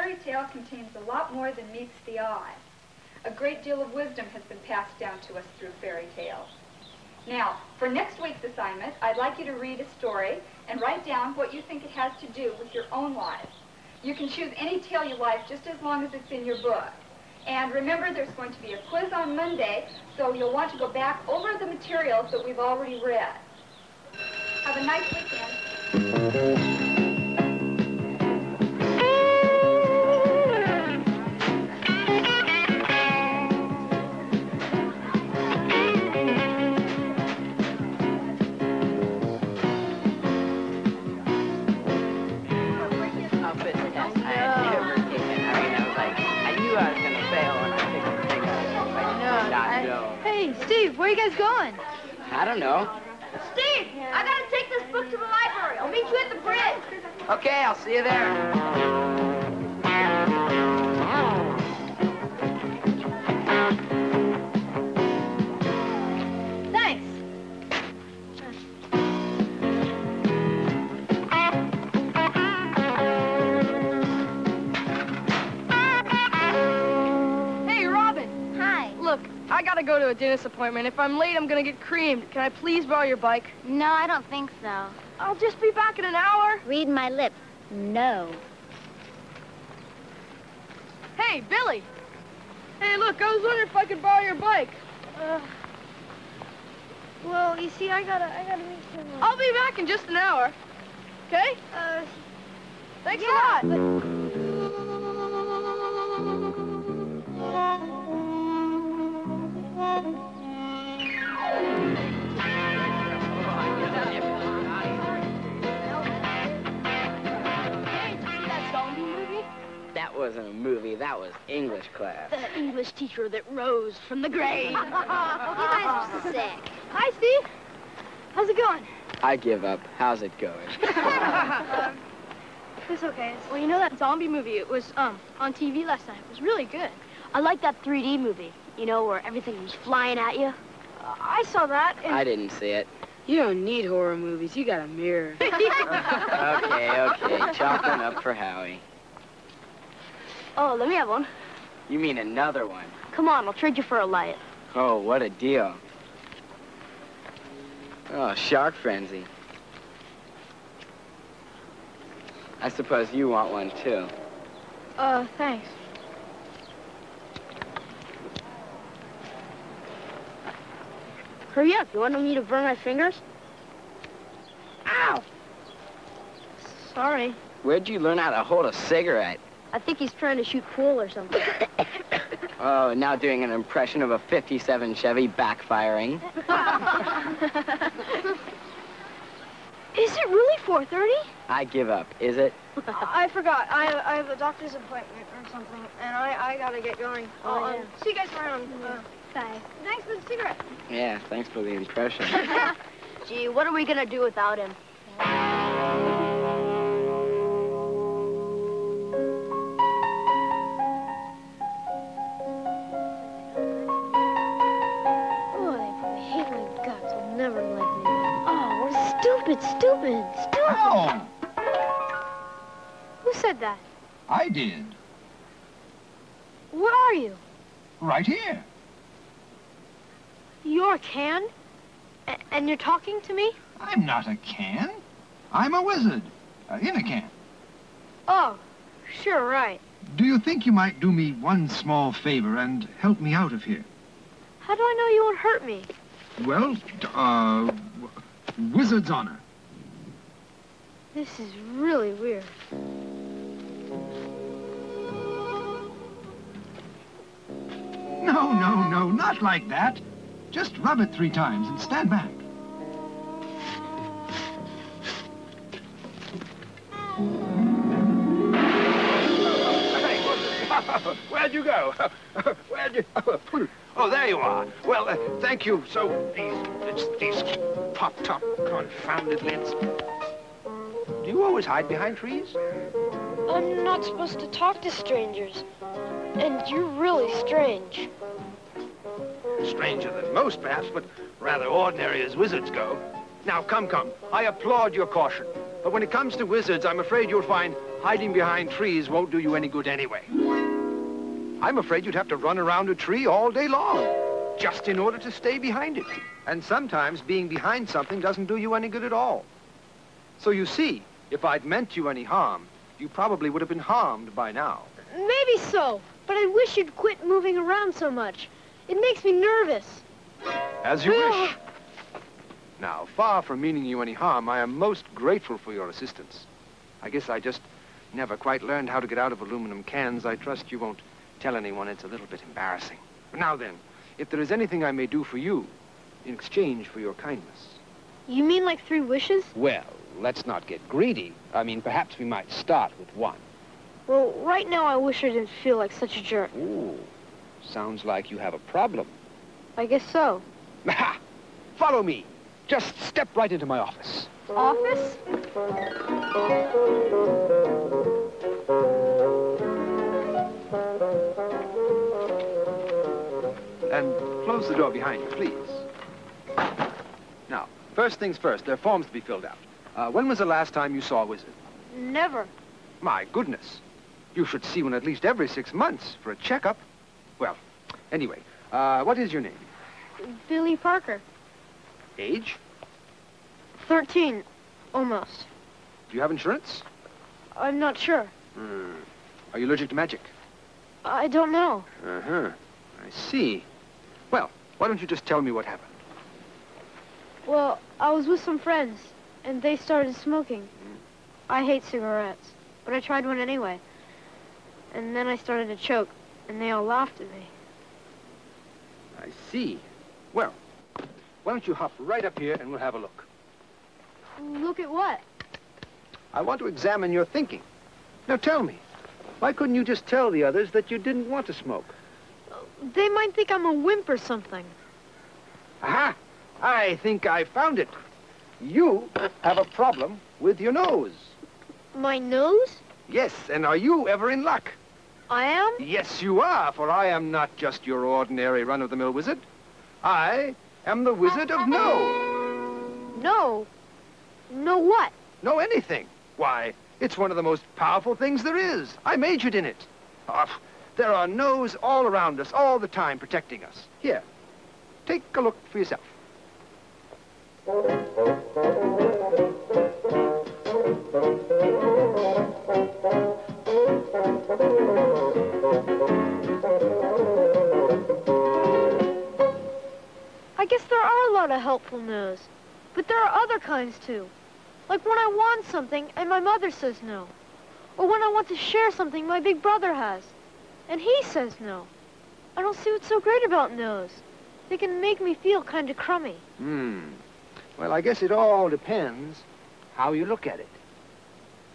fairy tale contains a lot more than meets the eye. A great deal of wisdom has been passed down to us through fairy tales. Now, for next week's assignment, I'd like you to read a story and write down what you think it has to do with your own lives. You can choose any tale you like just as long as it's in your book. And remember, there's going to be a quiz on Monday, so you'll want to go back over the materials that we've already read. Have a nice weekend. Steve, where are you guys going? I don't know. Steve, I gotta take this book to the library. I'll meet you at the bridge. Okay, I'll see you there. Thanks. Hey, Robin. Hi. Look, I gotta go to a dentist appointment. If I'm late, I'm gonna get creamed. Can I please borrow your bike? No, I don't think so. I'll just be back in an hour. Read my lips. No. Hey, Billy. Hey, look, I was wondering if I could borrow your bike. Well, you see, I gotta meet someone. I'll be back in just an hour. Okay? Thanks a lot. That wasn't a movie, that was English class. The English teacher that rose from the grave. You guys are sick. Hi, Steve. How's it going? I give up. How's it going? It's okay. Well, you know that zombie movie? It was on TV last night. It was really good. I like that 3D movie, you know, where everything was flying at you. I saw that, and... I didn't see it. You don't need horror movies. You got a mirror. Okay. Chalk one up for Howie. Oh, let me have one. You mean another one? Come on, I'll trade you for a light. Oh, what a deal. Oh, shark frenzy. I suppose you want one, too. Thanks. Hurry up. You want me to burn my fingers? Ow! Sorry. Where'd you learn how to hold a cigarette? I think he's trying to shoot pool or something. Oh, now doing an impression of a 57 Chevy backfiring. Is it really 4:30? I give up. Is it? I forgot. I have a doctor's appointment or something, and I gotta get going. Yeah. See you guys around. Bye. Thanks for the cigarette. Yeah, thanks for the impression. Gee, what are we gonna do without him? Stupid. Ow! Who said that? I did. Where are you? Right here. You're a can? And you're talking to me? I'm not a can. I'm a wizard. In a can. Oh, sure, right. Do you think you might do me one small favor and help me out of here? How do I know you won't hurt me? Well, wizard's honor. This is really weird. No, not like that. Just rub it 3 times and stand back. Where'd you go? Where'd you... Oh, there you are. Well, thank you. So, these pop-top confounded lids. Do you always hide behind trees? I'm not supposed to talk to strangers. And you're really strange. Stranger than most, perhaps, but rather ordinary as wizards go. Now, come. I applaud your caution. But when it comes to wizards, I'm afraid you'll find hiding behind trees won't do you any good anyway. I'm afraid you'd have to run around a tree all day long, just in order to stay behind it. And sometimes being behind something doesn't do you any good at all. So you see, if I'd meant you any harm, you probably would have been harmed by now. Maybe so, but I wish you'd quit moving around so much. It makes me nervous. As you wish. Now, far from meaning you any harm, I am most grateful for your assistance. I guess I just never quite learned how to get out of aluminum cans. I trust you won't tell anyone. It's a little bit embarrassing. Now then, if there is anything I may do for you in exchange for your kindness. You mean like 3 wishes? Well, let's not get greedy. I mean, perhaps we might start with 1. Well, right now I wish I didn't feel like such a jerk. Ooh, sounds like you have a problem. I guess so. Ha! Follow me. Just step right into my office. Office? And close the door behind you, please. Now, first things first, there are forms to be filled out. When was the last time you saw a wizard? Never. My goodness. You should see one at least every 6 months for a checkup. Well, anyway, what is your name? Billy Parker. Age? 13, almost. Do you have insurance? I'm not sure. Are you allergic to magic? I don't know. Uh-huh. I see. Well, why don't you just tell me what happened? Well, I was with some friends, and they started smoking. I hate cigarettes, but I tried one anyway. And then I started to choke, and they all laughed at me. I see. Well, why don't you hop right up here and we'll have a look. Look at what? I want to examine your thinking. Now tell me, why couldn't you just tell the others that you didn't want to smoke? They might think I'm a wimp or something. Aha! I think I found it. You have a problem with your nose. My nose? Yes, and are you ever in luck? I am? Yes, you are, for I am not just your ordinary run-of-the-mill wizard. I am the Wizard of No. No. No what? No anything. Why, it's one of the most powerful things there is. I majored in it. There are no's all around us, all the time, protecting us. Here, take a look for yourself. I guess there are a lot of helpful no's. But there are other kinds, too. Like when I want something and my mother says no. Or when I want to share something my big brother has. And he says no. I don't see what's so great about no's. They can make me feel kind of crummy. Well, I guess it all depends how you look at it.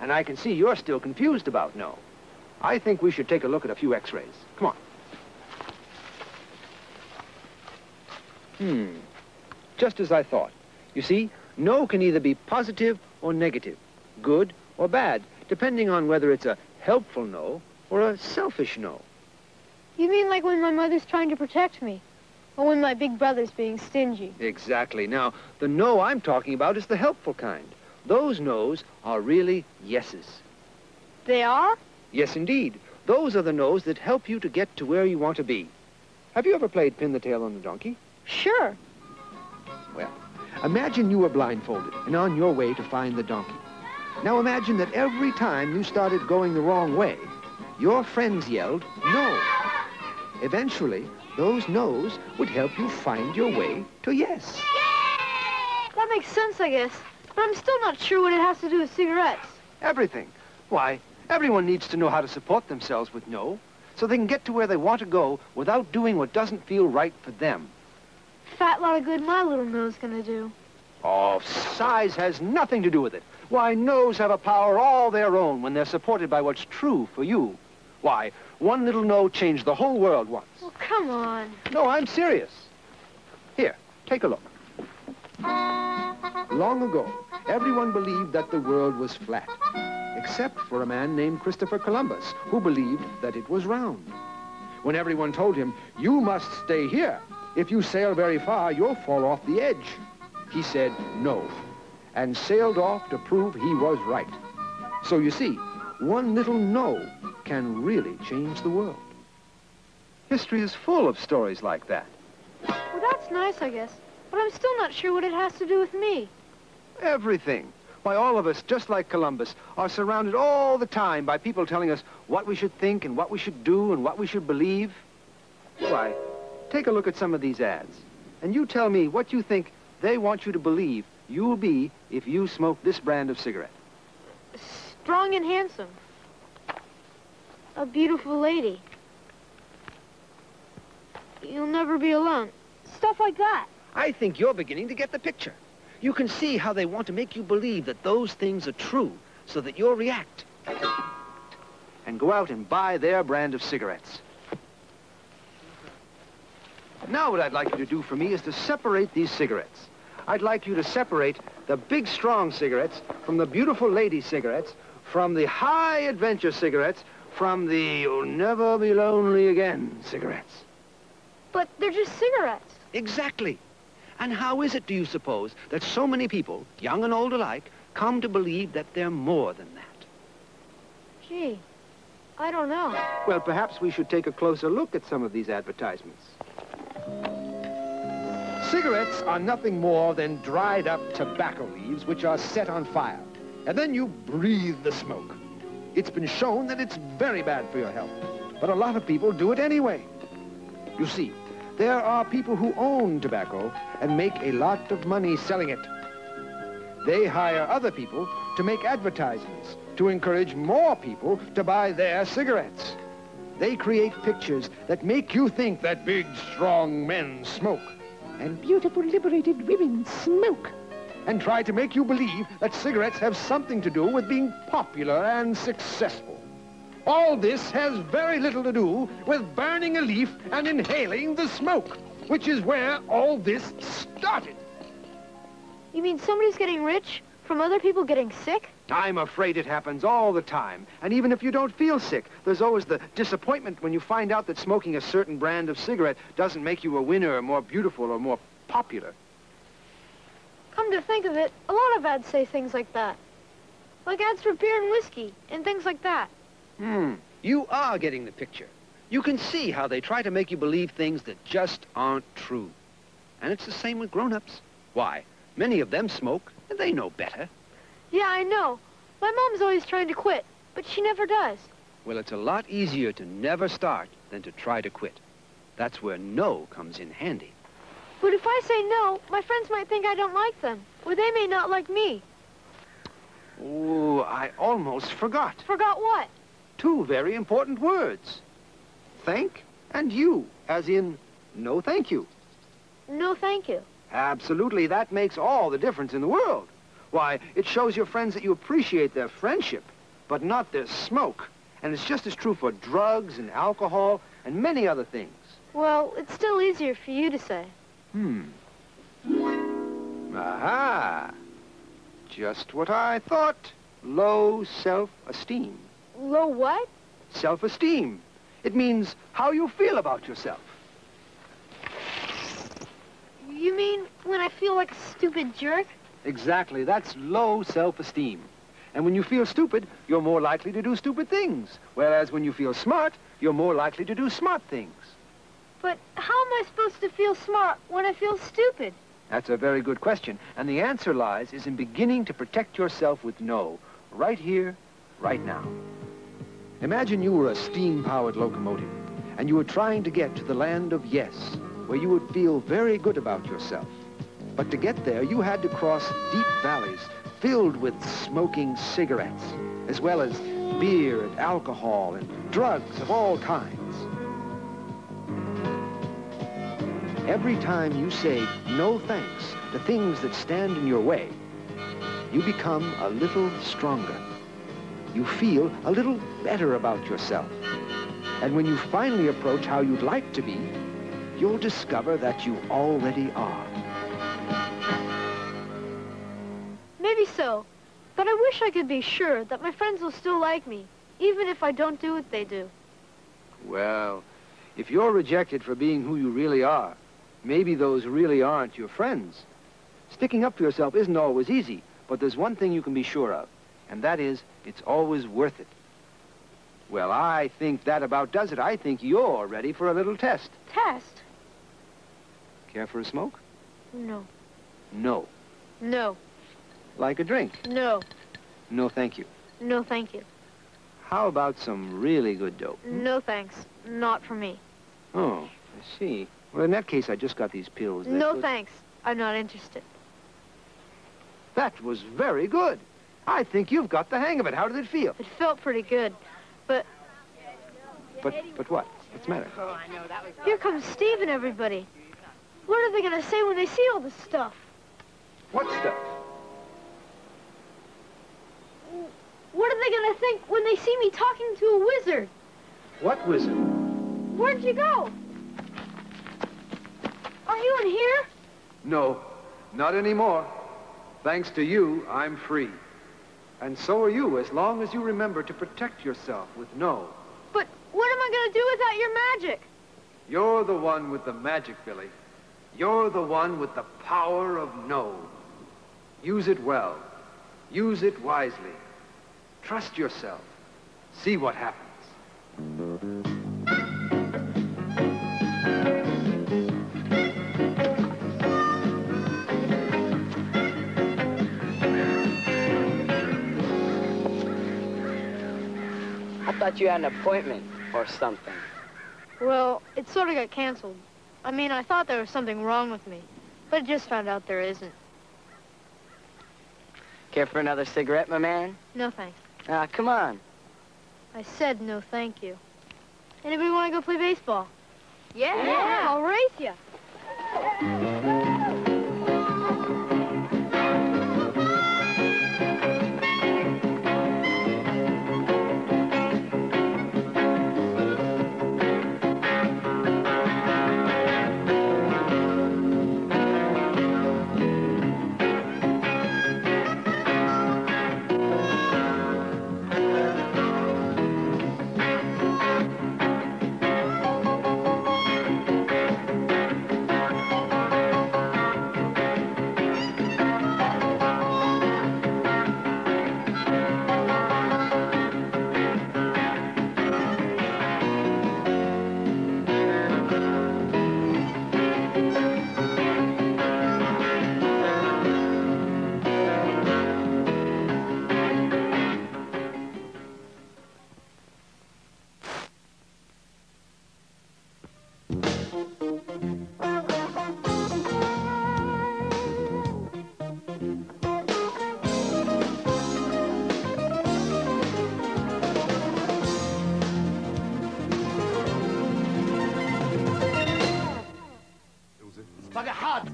And I can see you're still confused about no. I think we should take a look at a few x-rays. Come on. Just as I thought. You see, no can either be positive or negative, good or bad, depending on whether it's a helpful no or a selfish no. You mean like when my mother's trying to protect me? Or when my big brother's being stingy? Exactly. Now, the no I'm talking about is the helpful kind. Those no's are really yeses. They are? Yes, indeed. Those are the no's that help you to get to where you want to be. Have you ever played pin the tail on the donkey? Sure. Well, imagine you were blindfolded and on your way to find the donkey. Now imagine that every time you started going the wrong way, your friends yelled, no. Eventually, those no's would help you find your way to yes. That makes sense, I guess. But I'm still not sure what it has to do with cigarettes. Everything. Why, everyone needs to know how to support themselves with no, so they can get to where they want to go without doing what doesn't feel right for them. Fat lot of good my little no's gonna do. Oh, size has nothing to do with it. Why, no's have a power all their own when they're supported by what's true for you. Why, one little no changed the whole world once. Oh, come on. No, I'm serious. Here, take a look. Long ago, everyone believed that the world was flat, except for a man named Christopher Columbus, who believed that it was round. When everyone told him, you must stay here. If you sail very far, you'll fall off the edge. He said no. and sailed off to prove he was right. So you see, one little no can really change the world. History is full of stories like that. Well, that's nice, I guess. But I'm still not sure what it has to do with me. Everything. Why, all of us, just like Columbus, are surrounded all the time by people telling us what we should think and what we should do and what we should believe. Why, take a look at some of these ads, and you tell me what you think they want you to believe you'll be if you smoke this brand of cigarette. Strong and handsome. A beautiful lady. You'll never be alone. Stuff like that. I think you're beginning to get the picture. You can see how they want to make you believe that those things are true so that you'll react and go out and buy their brand of cigarettes. Now what I'd like you to do for me is to separate these cigarettes. I'd like you to separate the big, strong cigarettes from the beautiful lady cigarettes, from the high adventure cigarettes, from the you'll never be lonely again cigarettes. But they're just cigarettes. Exactly. And how is it, do you suppose, that so many people, young and old alike, come to believe that they're more than that? Gee, I don't know. Well, perhaps we should take a closer look at some of these advertisements. Cigarettes are nothing more than dried up tobacco leaves which are set on fire. And then you breathe the smoke. It's been shown that it's very bad for your health. But a lot of people do it anyway. You see, there are people who own tobacco and make a lot of money selling it. They hire other people to make advertisements to encourage more people to buy their cigarettes. They create pictures that make you think that big, strong men smoke and beautiful, liberated women smoke, and try to make you believe that cigarettes have something to do with being popular and successful. All this has very little to do with burning a leaf and inhaling the smoke, which is where all this started. You mean somebody's getting rich from other people getting sick? I'm afraid it happens all the time. And even if you don't feel sick, there's always the disappointment when you find out that smoking a certain brand of cigarette doesn't make you a winner or more beautiful or more popular. Come to think of it, a lot of ads say things like that. Like ads for beer and whiskey and things like that. You are getting the picture. You can see how they try to make you believe things that just aren't true. And it's the same with grown-ups. Why, many of them smoke, and they know better. Yeah, I know. My mom's always trying to quit, but she never does. Well, it's a lot easier to never start than to try to quit. That's where no comes in handy. But if I say no, my friends might think I don't like them, or they may not like me. Oh, I almost forgot. Forgot what? Two very important words. Thank and you, as in no thank you. No, thank you. Absolutely, that makes all the difference in the world. Why, it shows your friends that you appreciate their friendship, but not their smoke. And it's just as true for drugs and alcohol and many other things. Well, it's still easier for you to say. Aha! Just what I thought. Low self-esteem. Low what? Self-esteem. It means how you feel about yourself. You mean when I feel like a stupid jerk? Exactly. That's low self-esteem. And when you feel stupid, you're more likely to do stupid things. Whereas when you feel smart, you're more likely to do smart things. But how am I supposed to feel smart when I feel stupid? That's a very good question. And the answer lies is in beginning to protect yourself with no. Right here, right now. Imagine you were a steam-powered locomotive, and you were trying to get to the land of yes, where you would feel very good about yourself. But to get there, you had to cross deep valleys filled with smoking cigarettes, as well as beer and alcohol and drugs of all kinds. Every time you say no thanks to things that stand in your way, you become a little stronger. You feel a little better about yourself. And when you finally approach how you'd like to be, you'll discover that you already are. Maybe so, but I wish I could be sure that my friends will still like me, even if I don't do what they do. Well, if you're rejected for being who you really are, maybe those really aren't your friends. Sticking up for yourself isn't always easy, But there's one thing you can be sure of, and that is, it's always worth it. Well, I think that about does it. I think you're ready for a little test. Test? Care for a smoke? No. No. No. Like a drink? No. No, thank you. No, thank you. How about some really good dope? No, thanks. Not for me. Oh, I see. Well, in that case, I just got these pills. No, thanks. I'm not interested. That was very good. I think you've got the hang of it. How did it feel? It felt pretty good, but... But what? What's the matter? Here comes Steve and everybody. What are they going to say when they see all this stuff? What stuff? What are they going to think when they see me talking to a wizard? What wizard? Where'd you go? Are you in here? No, not anymore. Thanks to you, I'm free. And so are you, as long as you remember to protect yourself with no. But what am I going to do without your magic? You're the one with the magic, Billy. You're the one with the power of no. Use it well. Use it wisely. Trust yourself. See what happens. I thought you had an appointment or something. Well, it sort of got canceled. I mean, I thought there was something wrong with me, but I just found out there isn't. Care for another cigarette, my man? No, thanks. Ah, come on. I said no, thank you. Anybody want to go play baseball? Yeah. I'll race you.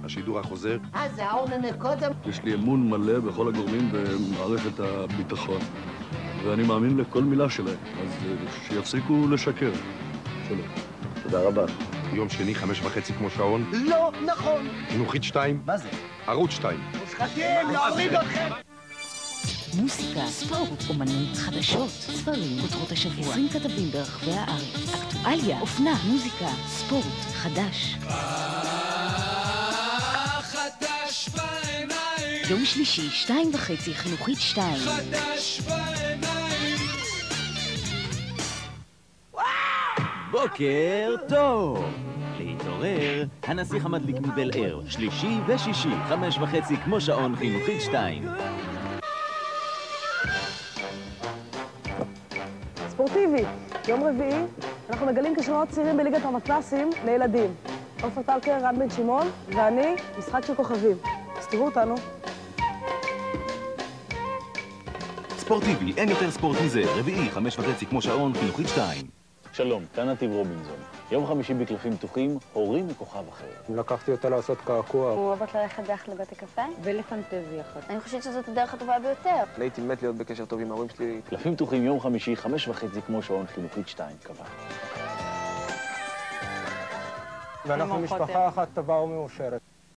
השידור החוזר. זה העונן קודם. יש לי אמון מלא בכל הגורמים במערכת הביטחון, ואני מאמין לכל מילה שלהם, אז שיפסיקו לשקר. שלום. תודה רבה. יום שני, 5:30 כמו שעון? לא נכון. חינוכית 2? מה זה? ערוץ 2. מושחתים, להוריד אתכם! מוסיקה, ספורט, אומנות, חדשות, ספרים, כותרות השבוע, 20 כתבים ברחבי הארץ, אקטואליה, אופנה, מוזיקה, ספורט, חדש. חדש בעיניים. יום שלישי, 2:30, חינוכית 2. חדש בעיניים. בוקר טוב! להתעורר, הנסיך המדליק מבל ער, שלישי ושישי, 5:30 כמו שעון חינוכית 2. ספורטיבי, יום רביעי, אנחנו מגלים כישרונות צעירים בליגת המתנ"סים לילדים. עופר טלקר, רן בן שמעון, ואני, משחק של כוכבים. אז תראו אותנו. ספורטיבי, אין יותר ספורט מזה, רביעי, 5:30 כמו שעון חינוכית 2. שלום, כאן נתיב רובינזון. יום חמישי בקלפים פתוחים, הורים מכוכב אחר. לקחתי אותה לעשות קעקוע. אוהבות ללכת ביחד לבית הקפה? ולפנטז יחד. אני חושבת שזאת הדרך הטובה ביותר. הייתי מת להיות בקשר טוב עם ההורים שלי. קלפים פתוחים יום חמישי, 5:30 כמו שעון חינוכית 2, קבע. ואנחנו משפחה אחת טובה ומאושרת.